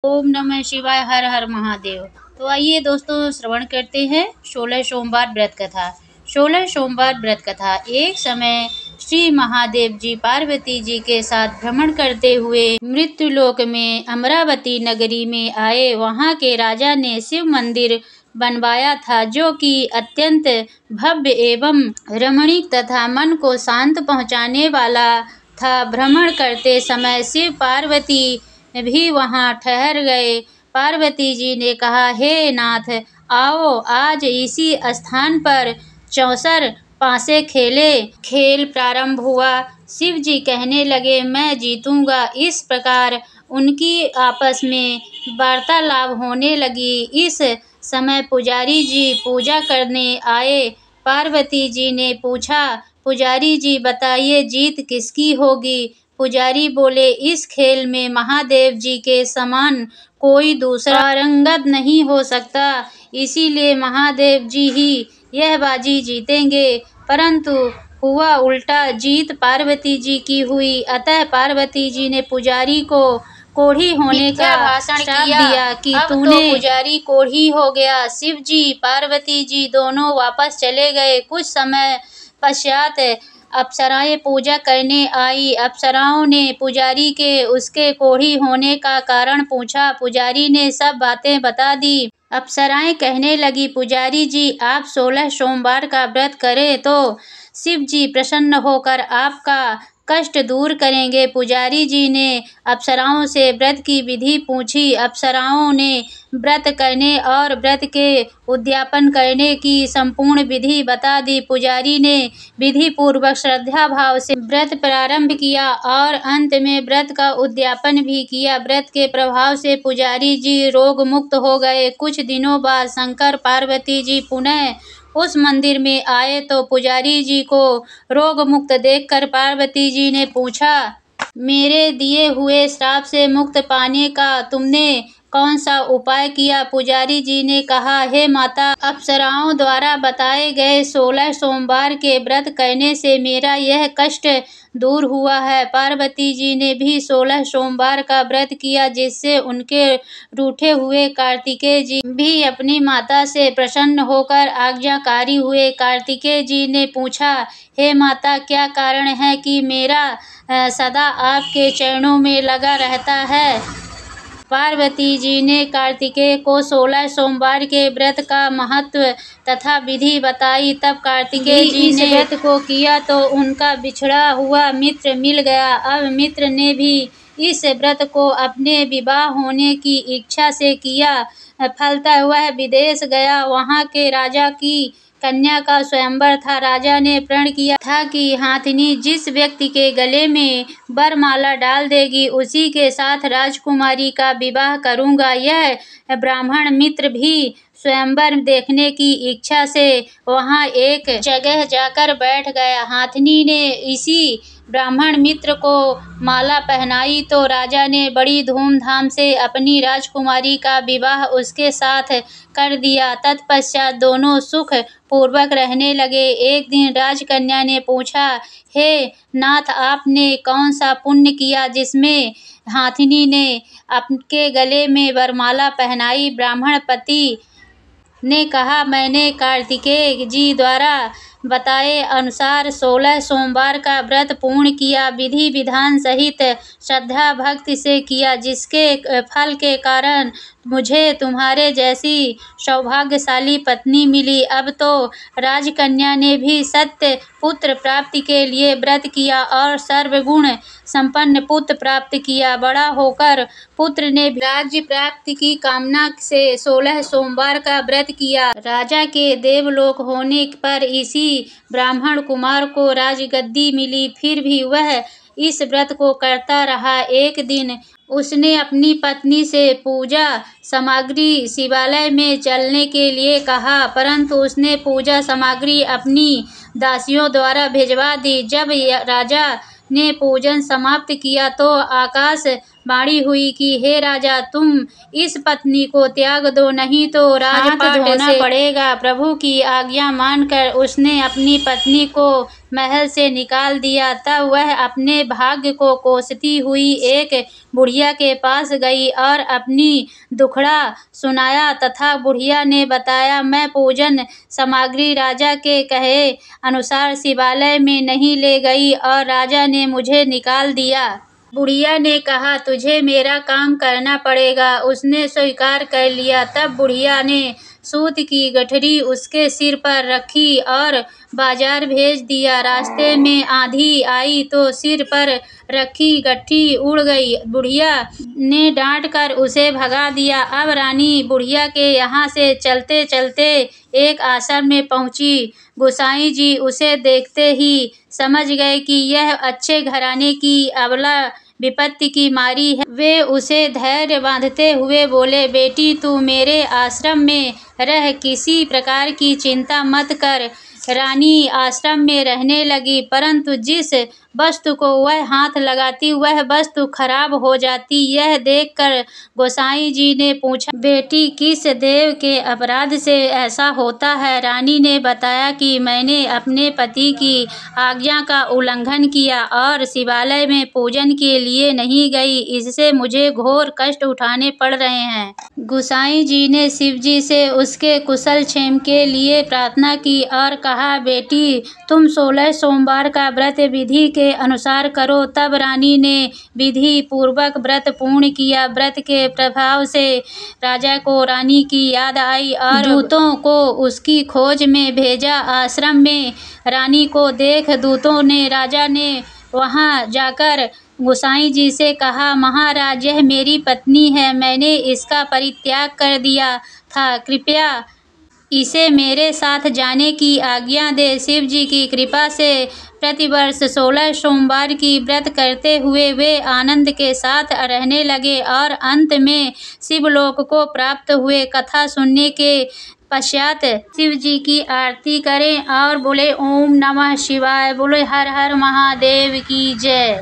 ओम नमः शिवाय। हर हर महादेव। तो आइए दोस्तों श्रवण करते हैं 16 सोमवार व्रत कथा। 16 सोमवार व्रत कथा। एक समय श्री महादेव जी पार्वती जी के साथ भ्रमण करते हुए मृत्युलोक में अमरावती नगरी में आए। वहाँ के राजा ने शिव मंदिर बनवाया था, जो कि अत्यंत भव्य एवं रमणीक तथा मन को शांत पहुँचाने वाला था। भ्रमण करते समय शिव पार्वती भी वहाँ ठहर गए। पार्वती जी ने कहा, हे नाथ, आओ आज इसी स्थान पर चौसर पासे खेले। खेल प्रारंभ हुआ। शिव जी कहने लगे, मैं जीतूंगा। इस प्रकार उनकी आपस में वार्तालाप होने लगी। इस समय पुजारी जी पूजा करने आए। पार्वती जी ने पूछा, पुजारी जी बताइए जीत किसकी होगी। पुजारी बोले, इस खेल में महादेव जी के समान कोई दूसरा पारंगत नहीं हो सकता, इसीलिए महादेव जी ही यह बाजी जीतेंगे। परंतु हुआ उल्टा, जीत पार्वती जी की हुई। अतः पार्वती जी ने पुजारी को कोढ़ी होने का भाषण दिया कि तूने तो पुजारी कोढ़ी हो गया। शिव जी पार्वती जी दोनों वापस चले गए। कुछ समय पश्चात अप्सराएं पूजा करने आई। अप्सराओं ने पुजारी के उसके कोढ़ी होने का कारण पूछा। पुजारी ने सब बातें बता दी। अप्सराएं कहने लगी, पुजारी जी आप 16 सोमवार का व्रत करें तो शिव जी प्रसन्न होकर आपका कष्ट दूर करेंगे। पुजारी जी ने अप्सराओं से व्रत की विधि पूछी। अप्सराओं ने व्रत करने और व्रत के उद्यापन करने की संपूर्ण विधि बता दी। पुजारी ने विधि पूर्वक श्रद्धा भाव से व्रत प्रारंभ किया और अंत में व्रत का उद्यापन भी किया। व्रत के प्रभाव से पुजारी जी रोग मुक्त हो गए। कुछ दिनों बाद शंकर पार्वती जी पुनः उस मंदिर में आए तो पुजारी जी को रोग मुक्त देखकर पार्वती जी ने पूछा, मेरे दिए हुए श्राप से मुक्त पाने का तुमने कौन सा उपाय किया। पुजारी जी ने कहा, हे माता, अप्सराओं द्वारा बताए गए 16 सोमवार के व्रत करने से मेरा यह कष्ट दूर हुआ है। पार्वती जी ने भी 16 सोमवार का व्रत किया, जिससे उनके रूठे हुए कार्तिकेय जी भी अपनी माता से प्रसन्न होकर आज्ञाकारी हुए। कार्तिकेय जी ने पूछा, हे माता, क्या कारण है कि मेरा सदा आपके चरणों में लगा रहता है। पार्वती जी ने कार्तिकेय को 16 सोमवार के व्रत का महत्व तथा विधि बताई। तब कार्तिकेय जी ने व्रत को किया तो उनका बिछड़ा हुआ मित्र मिल गया। अब मित्र ने भी इस व्रत को अपने विवाह होने की इच्छा से किया। फलतः वह विदेश गया। वहाँ के राजा की कन्या का स्वयंवर था। राजा ने प्रण किया था कि हाथिनी जिस व्यक्ति के गले में वरमाला डाल देगी, उसी के साथ राजकुमारी का विवाह करूंगा। यह ब्राह्मण मित्र भी स्वयंवर देखने की इच्छा से वहां एक जगह जाकर बैठ गया। हाथिनी ने इसी ब्राह्मण मित्र को माला पहनाई तो राजा ने बड़ी धूमधाम से अपनी राजकुमारी का विवाह उसके साथ कर दिया। तत्पश्चात दोनों सुख पूर्वक रहने लगे। एक दिन राजकन्या ने पूछा, हे नाथ, आपने कौन सा पुण्य किया जिसमें हाथिनी ने आपके गले में वरमाला पहनाई। ब्राह्मण पति ने कहा, मैंने कार्तिकेय जी द्वारा बताए अनुसार 16 सोमवार का व्रत पूर्ण किया, विधि विधान सहित श्रद्धा भक्ति से किया, जिसके फल के कारण मुझे तुम्हारे जैसी सौभाग्यशाली पत्नी मिली। अब तो राजकन्या ने भी सत्य पुत्र प्राप्ति के लिए व्रत किया और सर्वगुण संपन्न पुत्र प्राप्त किया। बड़ा होकर पुत्र ने राज्य प्राप्ति की कामना से 16 सोमवार का व्रत किया। राजा के देवलोक होने पर इसी ब्राह्मण कुमार को राजगद्दी मिली। फिर भी वह इस व्रत को करता रहा। एक दिन उसने अपनी पत्नी से पूजा सामग्री शिवालय में चलने के लिए कहा, परंतु उसने पूजा सामग्री अपनी दासियों द्वारा भिजवा दी। जब राजा ने पूजन समाप्त किया तो आकाश वाणी हुई कि हे राजा, तुम इस पत्नी को त्याग दो, नहीं तो राजपाट धोना पड़ेगा। प्रभु की आज्ञा मानकर उसने अपनी पत्नी को महल से निकाल दिया। तब वह अपने भाग्य को कोसती हुई एक बुढ़िया के पास गई और अपनी दुखड़ा सुनाया तथा बुढ़िया ने बताया, मैं पूजन सामग्री राजा के कहे अनुसार शिवालय में नहीं ले गई और राजा ने मुझे निकाल दिया। बुढ़िया ने कहा, तुझे मेरा काम करना पड़ेगा। उसने स्वीकार कर लिया। तब बुढ़िया ने सूत की गठरी उसके सिर पर रखी और बाजार भेज दिया। रास्ते में आंधी आई तो सिर पर रखी गठरी उड़ गई। बुढ़िया ने डांट कर उसे भगा दिया। अब रानी बुढ़िया के यहाँ से चलते चलते एक आश्रम में पहुंची। गोसाई जी उसे देखते ही समझ गए कि यह अच्छे घराने की अबला विपत्ति की मारी है। वे उसे धैर्य बांधते हुए बोले, बेटी तू मेरे आश्रम में रह, किसी प्रकार की चिंता मत कर। रानी आश्रम में रहने लगी, परंतु जिस वस्तु को वह हाथ लगाती वह वस्तु खराब हो जाती। यह देखकर गोसाई जी ने पूछा, बेटी किस देव के अपराध से ऐसा होता है? रानी ने बताया कि मैंने अपने पति की आज्ञा का उल्लंघन किया और शिवालय में पूजन के लिए नहीं गई, इससे मुझे घोर कष्ट उठाने पड़ रहे हैं। गोसाई जी ने शिव जी से उसके कुशल क्षेम के लिए प्रार्थना की और कहा, बेटी तुम 16 सोमवार का व्रत विधि के अनुसार करो। तब रानी ने विधि पूर्वक व्रत पूर्ण किया। व्रत के प्रभाव से राजा को रानी की याद आई और दूतों को उसकी खोज में भेजा। आश्रम में रानी को देख दूतों ने राजा ने वहां जाकर गोसाई जी से कहा, महाराज यह मेरी पत्नी है, मैंने इसका परित्याग कर दिया था, कृपया इसे मेरे साथ जाने की आज्ञा दे। शिव जी की कृपा से प्रतिवर्ष 16 सोमवार की व्रत करते हुए वे आनंद के साथ रहने लगे और अंत में शिवलोक को प्राप्त हुए। कथा सुनने के पश्चात शिव जी की आरती करें और बोले ओम नमः शिवाय, बोले हर हर महादेव की जय।